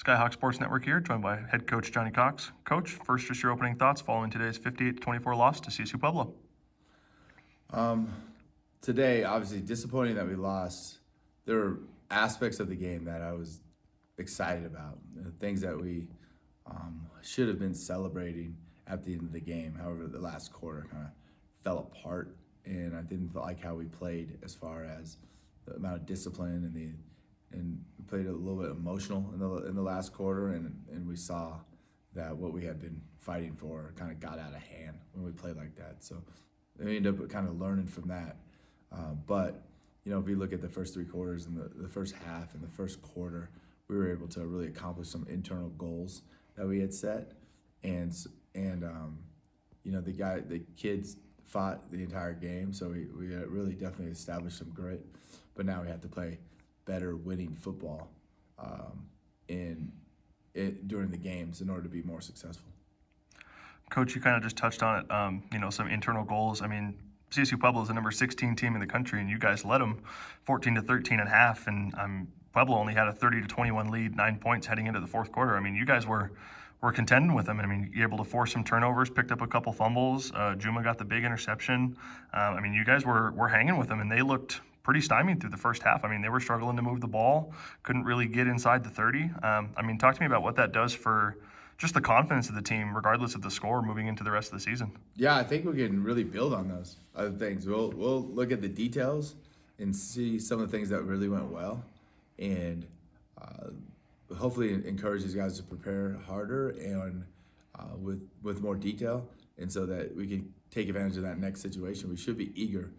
Skyhawk Sports Network here, joined by head coach Johnny Cox. Coach, first, just your opening thoughts following today's 58-24 loss to CSU Pueblo. Today, obviously disappointing that we lost. There were aspects of the game that I was excited about, things that we should have been celebrating at the end of the game. However, the last quarter kind of fell apart, and I didn't like how we played as far as the amount of discipline and we played a little bit emotional in the last quarter, and we saw that what we had been fighting for kind of got out of hand when we played like that. So we ended up kind of learning from that. But if you look at the first three quarters and the first half and the first quarter, we were able to really accomplish some internal goals that we had set, and the kids fought the entire game, so we really definitely established some grit. But now we have to play better winning football during the games in order to be more successful. Coach, you kind of just touched on it, some internal goals. I mean, CSU Pueblo is the number 16 team in the country, and you guys led them 14-13 at half, and Pueblo only had a 30-21 lead, 9 points heading into the fourth quarter. I mean, you guys were contending with them. I mean, you're able to force some turnovers, picked up a couple fumbles. Juma got the big interception. You guys were hanging with them, and they looked pretty stymied through the first half. I mean, they were struggling to move the ball, couldn't really get inside the 30. Talk to me about what that does for just the confidence of the team, regardless of the score, moving into the rest of the season. Yeah, I think we can really build on those other things. We'll look at the details and see some of the things that really went well, and hopefully encourage these guys to prepare harder and with more detail, and so that we can take advantage of that next situation. We should be eager,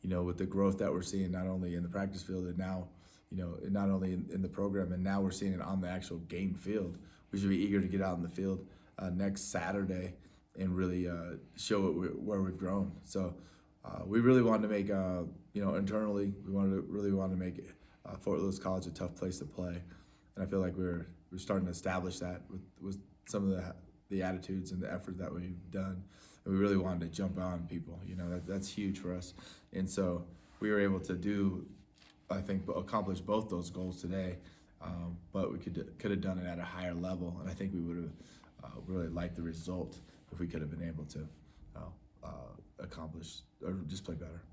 with the growth that we're seeing, not only in the practice field and now, not only in the program, and now we're seeing it on the actual game field. We should be eager to get out in the field next Saturday and really show where we've grown. So we really wanted to make, internally, we really wanted to make Fort Lewis College a tough place to play, and I feel like we're starting to establish that with some of the attitudes and the effort that we've done. And we really wanted to jump on people. That's huge for us, and so we were able to accomplish both those goals today. But we could have done it at a higher level, and I think we would have really liked the result if we could have been able to accomplish or just play better.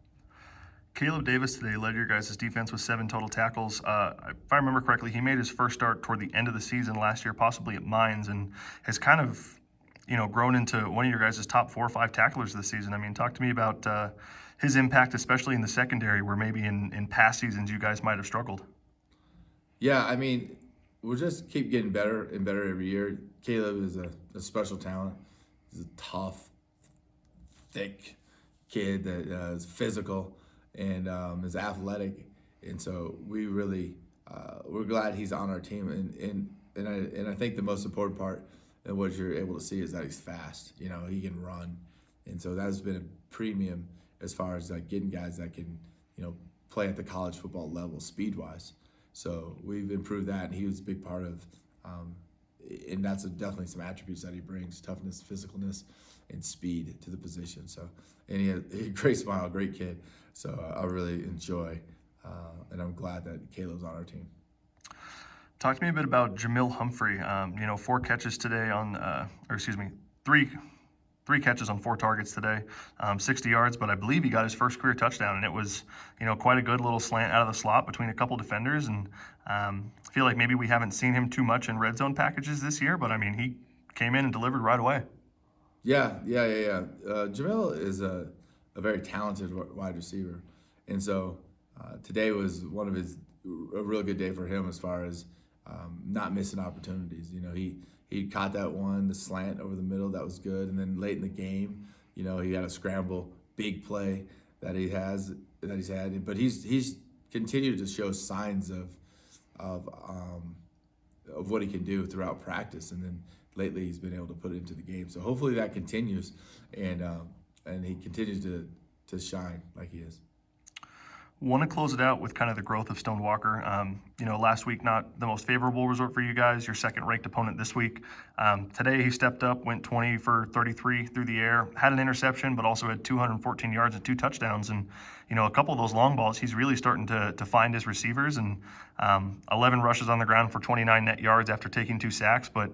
Caleb Davis today led your guys' defense with 7 total tackles. If I remember correctly, he made his first start toward the end of the season last year, possibly at Mines, and has kind of grown into one of your guys' top 4 or 5 tacklers this season. Talk to me about his impact, especially in the secondary, where maybe in past seasons you guys might have struggled. Yeah, we'll just keep getting better and better every year. Caleb is a special talent. He's a tough, thick kid that is physical and is athletic, and so we really we're glad he's on our team. And I think the most important part of what you're able to see is that he's fast. He can run, and so that's been a premium as far as getting guys that can play at the college football level speed wise. So we've improved that, and he was a big part of, and that's definitely some attributes that he brings: toughness, physicalness, and speed to the position. So, and he had a great smile, great kid. So I really enjoy, and I'm glad that Caleb's on our team. Talk to me a bit about Jamil Humphrey. 4 catches today three catches on 4 targets today, 60 yards, but I believe he got his first career touchdown, and it was, quite a good little slant out of the slot between a couple defenders, and I feel like maybe we haven't seen him too much in red zone packages this year, but he came in and delivered right away. Yeah. Jamil is a very talented wide receiver, and so today was a real good day for him as far as not missing opportunities. He caught that one, the slant over the middle, that was good. And then late in the game, he had a scramble, big play that he's had. But he's continued to show signs of what he can do throughout practice. And then lately he's been able to put it into the game. So hopefully that continues, and he continues to shine like he is. Want to close it out with kind of the growth of Stone Walker. Last week, not the most favorable result for you guys, your second-ranked opponent this week. Today, he stepped up, went 20 for 33 through the air, had an interception, but also had 214 yards and 2 touchdowns. And, a couple of those long balls, he's really starting to find his receivers, and 11 rushes on the ground for 29 net yards after taking 2 sacks. But,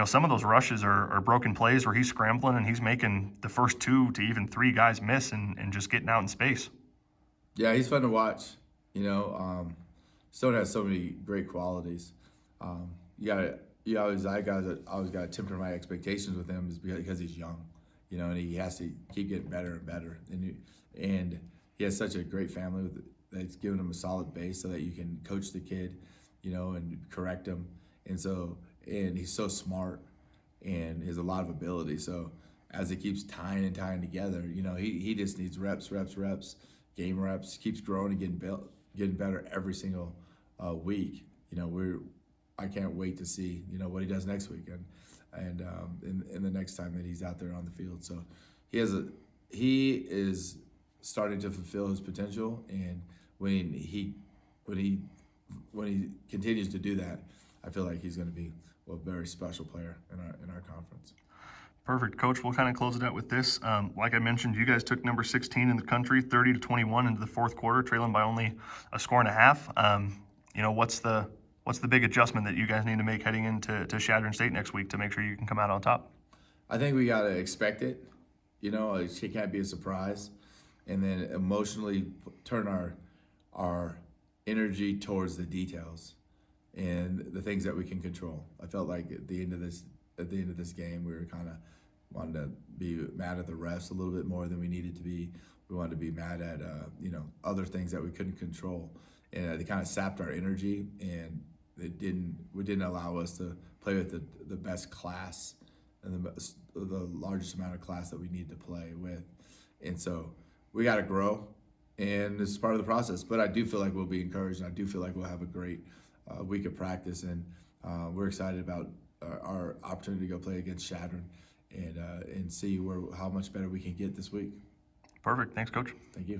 some of those rushes are broken plays where he's scrambling and he's making the first 2 to even 3 guys miss and just getting out in space. Yeah, he's fun to watch. Stone has so many great qualities. I always got to temper my expectations with him is because he's young, and he has to keep getting better and better. And he has such a great family that's given him a solid base so that you can coach the kid, and correct him. And he's so smart and has a lot of ability. So as it keeps tying together, he just needs reps, game reps, keeps growing and getting better every single week. I can't wait to see what he does next week and in the next time that he's out there on the field. So he is starting to fulfill his potential, and when he continues to do that, I feel like he's going to be a very special player in our conference. Perfect. Coach, we'll kind of close it out with this. Like I mentioned, you guys took number 16 in the country, 30-21 into the fourth quarter, trailing by only a score and a half. What's the big adjustment that you guys need to make heading into Chadron State next week to make sure you can come out on top? I think we got to expect it. It can't be a surprise. And then emotionally turn our energy towards the details and the things that we can control. I felt like at the end of this game, we were kind of wanted to be mad at the refs a little bit more than we needed to be. We wanted to be mad at other things that we couldn't control, and they kind of sapped our energy, and we didn't allow us to play with the best class and the largest amount of class that we need to play with. And so we got to grow, and this is part of the process. But I do feel like we'll be encouraged, and I do feel like we'll have a great week of practice, and we're excited about our opportunity to go play against Chadron and see how much better we can get this week. Perfect. Thanks, Coach. Thank you.